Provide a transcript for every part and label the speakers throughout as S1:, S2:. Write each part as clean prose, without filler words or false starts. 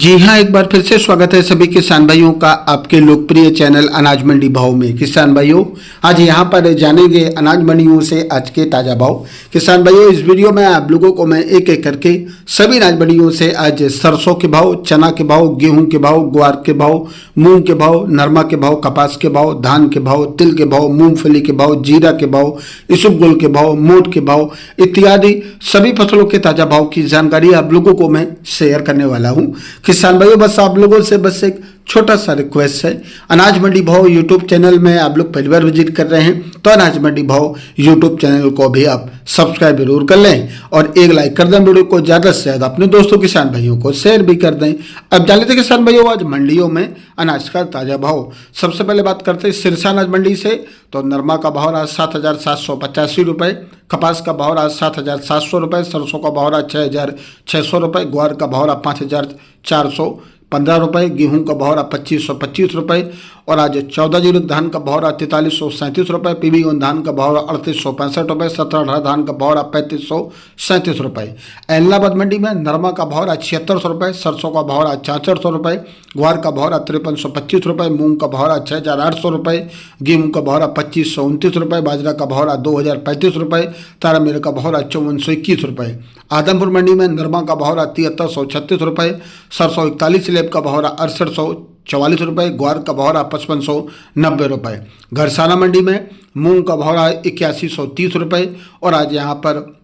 S1: जी हाँ, एक बार फिर से स्वागत है सभी किसान भाइयों का आपके लोकप्रिय चैनल अनाज मंडी भाव में। किसान भाइयों, आज यहाँ पर जानेंगे अनाज मंडियों से आज के ताज़ा भाव। किसान भाइयों, इस वीडियो में आप लोगों को मैं एक एक करके सभी अनाज मंडियों से आज सरसों के भाव, चना के भाव, गेहूं के भाव, ग्वार के भाव, मूंग के भाव, नरमा के भाव, कपास के भाव, धान के भाव, तिल के भाव, मूंगफली के भाव, जीरा के भाव, इसबगोल के भाव, मोट के भाव इत्यादि सभी फसलों के ताज़ा भाव की जानकारी आप लोगों को मैं शेयर करने वाला हूँ। किसान भाइयों, बस आप लोगों से बस एक छोटा सा रिक्वेस्ट है, अनाज मंडी भाव यूट्यूब चैनल में आप लोग पहली बार विजिट कर रहे हैं तो अनाज मंडी भाव यूट्यूब चैनल को भी आप सब्सक्राइब जरूर कर लें और एक लाइक कर दें। वीडियो को ज़्यादा से ज़्यादा अपने दोस्तों किसान भाइयों को शेयर भी कर दें। अब जान लेते किसान भाइयों आज मंडियों में अनाज का ताज़ा भाव। सबसे पहले बात करते हैं सिरसा अनाज मंडी से। तो नरमा का भाव रहा 7,785 रुपये, कपास का भाव रहा 7,700 रुपये, सरसों का भाव रहा 6,600 रुपये, ग्वार का भाव रहा 5,415 रुपये, गेहूं का भाव रहा 2,525 रुपये और आज 14 जीरो धान का भाव रहा 4,337 रुपये, पीबी धान का भाव रहा 3,865 रुपये, 17-18 धान का भाव रहा 3,537 रुपये। एलनाबाद मंडी में नरमा का भाव रहा 7,600 रुपये, सरसों का भाव रहा 4,400 रुपये, ग्वार का भाव रहा 5,325 रुपये, मूंग का भाव रहा 6,800 रुपये, गेहूं का भाव रहा 2,529 रुपये, बाजरा का भाव रहा 2,035 रुपये, तारामीर का भाव रहा 5,421 रुपये। आदमपुर मंडी में नरमा का भाव रहा 7,336 रुपये, सरसों 41 स्लेब का भाव रहा 6,844 रुपये, ग्वार का भाव रहा 5,590 रुपये। घरसाना मंडी में मूंग का भाव रहा 8130 रुपये और आज यहाँ पर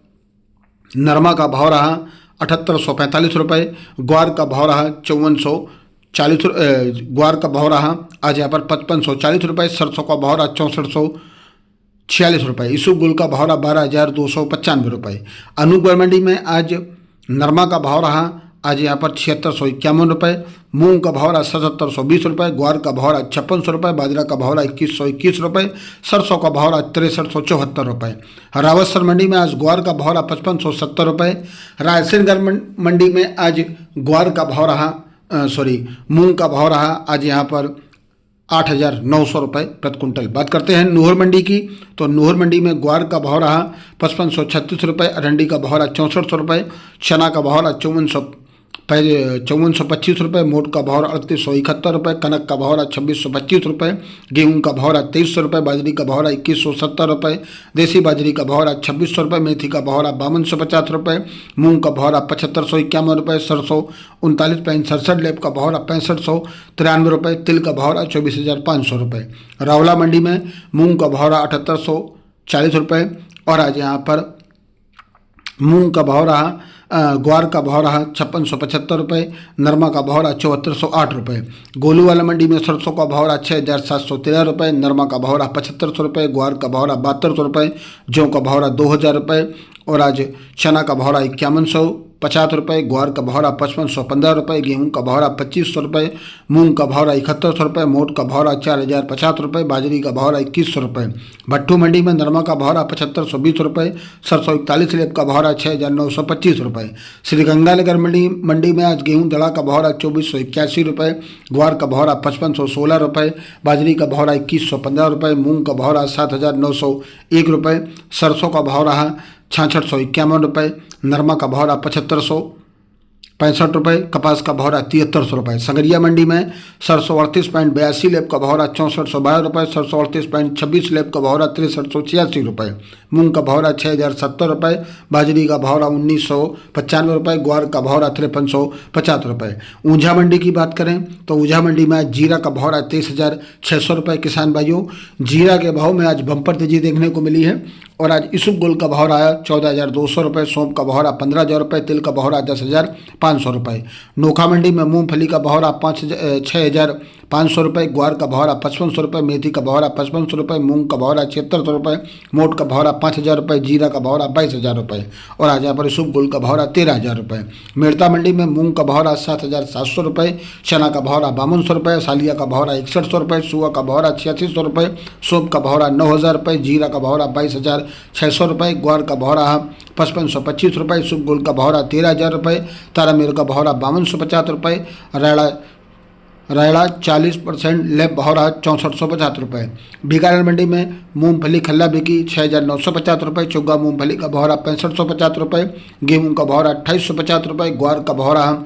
S1: नरमा का भाव रहा 7,845 रुपये, ग्वार का भाव रहा 5,440, ग्वार का भाव रहा आज यहाँ पर 5,540 रुपये, सरसों का भाव रहा 6,446 रुपये, इसबगोल का भाव रहा 12,295 रुपये। अनूपगढ़ मंडी में आज नरमा का भाव रहा आज यहाँ पर 7,651 रुपये, मूंग का भाव रहा 7,720 रुपये, ग्वार का भाव रहा 5,600 रुपये, बाजरा का भाव रहा 2,121 रुपये, सरसों का भाव रहा 6,374 रुपये। रावतसर मंडी में आज ग्वार का भाव रहा 5,570 रुपये। रायसेनगढ़ मंडी में आज ग्वार का भाव रहा मूंग का भाव रहा आज यहाँ पर 8,900 रुपये प्रति कुंटल। बात करते हैं नूहर मंडी की। तो नूहर मंडी में ग्वार का भाव रहा 5,536 रुपये, अरंडी का भाव रहा 6,400 रुपये, चना का भाव रहा 5,425 रुपये, मोट का भाव रहा 3,871 रुपये, कनक का भाव रहा 2,625 रुपये, गेहूं का भाव रहा 2,300 रुपये, बाजरी का भाव रहा 2,170 रुपये, देसी बाजरी का भाव रहा 2,600 रुपये, मेथी का भाव रहा 5,250 रुपये, मूंग का भाव रहा 7,551 रुपये, सरसों 39.67 लेब का भाव रहा 6,593 रुपये, तिल का भाव रहा 24,500 रुपये। रावला मंडी में मूंग का भाव रहा 7,840 रुपये और आज यहाँ पर मूंग का भाव रहा ग्वार का भाव रहा 5,675 रुपये, नरमा का भाव रहा 7,408 रुपये। गोलूवाला मंडी में सरसों का भाव रहा 6,713 रुपये, नरमा का भाव रहा 7,500 रुपये, ग्वार का भाव रहा 7,200 रुपये, जौ का भाव रहा 2,000 रुपये और आज चना का भाव रहा 5,150 रुपये, ग्वार का भाव रहा 5,515 रुपये, गेहूं का भाव रहा 2,500 रुपये, मूंग का भाव रहा 7,100 रुपये, मोट का भाव रहा 4,050 रुपये, बाजरी का भाव रहा 2,100 रुपये। भट्टू मंडी में नरमा का भाव रहा 7,520 रुपये, सरसों 41 लेब का भाव रहा 6,925 रुपये। श्रीगंगानगर मंडी में आज गेहूं दड़ा का भाव रहा 2,481 रुपये, ग्वार का भाव रहा 5,516 रुपये, बाजरी का भाव रहा 2,115 रुपये, मूंग का भाव रहा 7,901 रुपये, सरसों का भाव रहा 6,651 रुपये, नरमा का भाव रहा 7,565 रुपये, कपास का भाव रहा 7,300 रुपये। संगरिया मंडी में सरसों 38.82 लेब का भाव रहा 6,412 रुपये, सरसों 38.26 लेब का भाव रहा 6,386 रुपये, मूंग का भाव रहा 6,070 रुपये, बाजरी का भाव रहा 1,995 रुपये, ग्वार का भाव रहा 5,350 रुपये। ऊंझा मंडी की बात करें तो ऊंझा मंडी में आज जीरा का भाव रहा 23,600 रुपये। किसान भाइयों, जीरा के भाव में आज बम्पर तेजी देखने को मिली है और आज इसबगोल का भाव रहा 14,200 रुपये, सौंफ का भाव रहा 15,000 रुपये, तिल का भाव रहा 10,500 रुपये। नोखा मंडी में मूंगफली का भाव रहा 6,500 रुपये, ग्वार का भाव रहा 5,500 रुपये, मेथी का भाव रहा 5,500 रुपये, मूंग का भाव रहा 7,600 रुपये, मोट का भाव रहा 5,000 रुपये, जीरा का भाव रहा 22,000 रुपये और आज यहाँ पर इसबगोल का भाव रहा 13,000 रुपये। मेड़ता मंडी में मूंग का भाव रहा 7,700 रुपये, चना का भाव रहा 5,200 रुपये, सालिया का भाव रहा 6,100 रुपये, सुआ का भाव रहा 8,600 रुपये, सौंफ का भाव रहा 9,000 रुपये, जीरा का भाव रहा 22,600 रुपये, ग्वार का भाव रहा 5,525 रुपये, इसबगोल का भाव रहा 13,000 रुपये, तारामीर का भाव रहा 5,250 रुपये, रायड़ा 40% लेब भाव रहा 6,450 रुपये। बीकानेर मंडी में मूंगफली खल्ला बिकी 6,950 रुपये, चुग्गा मूंगफली का भाव रहा 6,550 रुपये, गेहूं का भाव रहा 2,850 रुपये, ग्वार का भाव रहा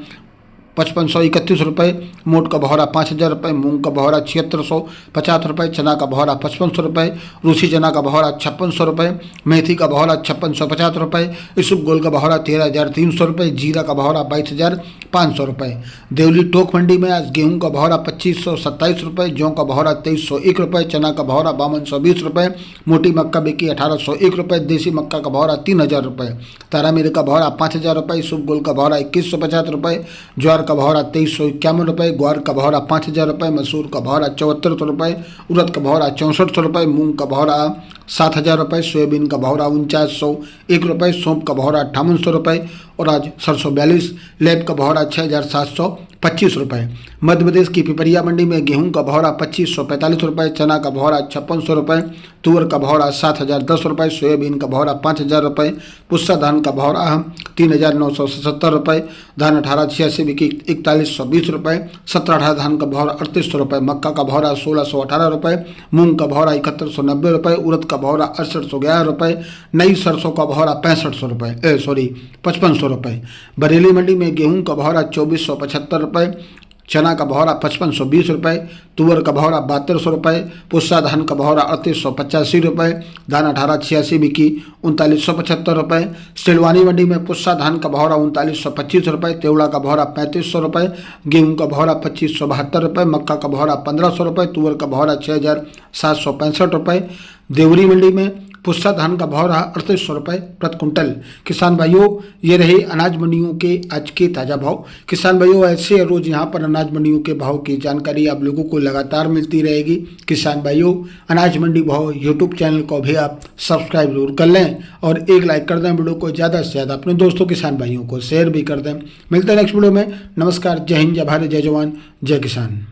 S1: 5531 रुपये, मोट का बहोरा 5000 रुपये, मूंग का बहोरा 7650 रुपये, चना का बहोरा 5500 रुपये, रूसी चना का बहोरा 5600 रुपये, मेथी का बहोरा 5650 रुपये, इसुप गोल का बहोरा 13300 रुपये, जीरा का बहोरा 22500 रुपये। देवली टोक मंडी में आज गेहूं का बहोरा 2527 रुपये, जौ का बहोरा 2301 रुपये, चना का बहोरा 5220 रुपये, मोटी मक्का बिकी 1801 रुपये, देसी मक्का का बहोरा 3000 रुपये, तारा मीर का बहोरा 5000 रुपये, इसुप गोल का बहोरा 2150 रुपये, ज्वार का बहोरा 2351 रुपये, ग्वार का बहोरा 5000 रुपये, मसूर का बहोरा 7400 रुपये, उड़द का बहोरा 6400 रुपये, मूंग का बहोरा 7000 रुपये, सोयाबीन का बहोरा 4901 रुपये, सौंफ का बहोरा 5800 रुपये और आज सरसों 42, लेब का बहोरा 6725 रुपये। मध्य प्रदेश की पिपरिया मंडी में गेहूं का बहोरा 2545 रुपये, चना का बहोरा 5600 रुपये, तुअर का बहोरा 7010 रुपये, सोयाबीन का बहोरा 5000 रुपये, पुस्सा धान का बहोरा 3977 रुपये, धान 1886 बिकी 4120 रुपये, 17-18 धान का बहोरा 3800 रुपये, मक्का का बहोरा 1618 रुपये, मूंग का बहोरा 7190 रुपये, उड़द का बहोरा 6811 रुपये, नई सरसों का बहोरा 5500 रुपये। बरेली मंडी में गेहूं का बहोरा 2475 रुपये, चना का बहोरा 5520 रुपये, तुअर का बहोरा 7200 रुपये, पुस्सा धान का बहोरा 3885 रुपये, धान 1886 बिकी 3975 रुपये। सिलवानी मंडी में पुस्सा धान का बहोरा 3925 रुपये, तेवड़ा का बहोरा 3500 रुपये, गेहूं का बहोरा 2572 रुपये, मक्का का बहोरा 1500 रुपये, तुअर का बहोरा 6765 रुपये। देवरी मंडी में पुस्सा धान का भाव रहा 3800 रुपये प्रति कुंटल। किसान भाइयों, ये रहे अनाज मंडियों के आज के ताज़ा भाव। किसान भाइयों, ऐसे रोज यहाँ पर अनाज मंडियों के भाव की जानकारी आप लोगों को लगातार मिलती रहेगी। किसान भाइयों, अनाज मंडी भाव यूट्यूब चैनल को भी आप सब्सक्राइब जरूर कर लें और एक लाइक कर दें। वीडियो को ज़्यादा से ज़्यादा अपने दोस्तों किसान भाइयों को शेयर भी कर दें। मिलते हैं नेक्स्ट वीडियो में। नमस्कार, जय हिंद, जय भारत, जय जवान, जय किसान।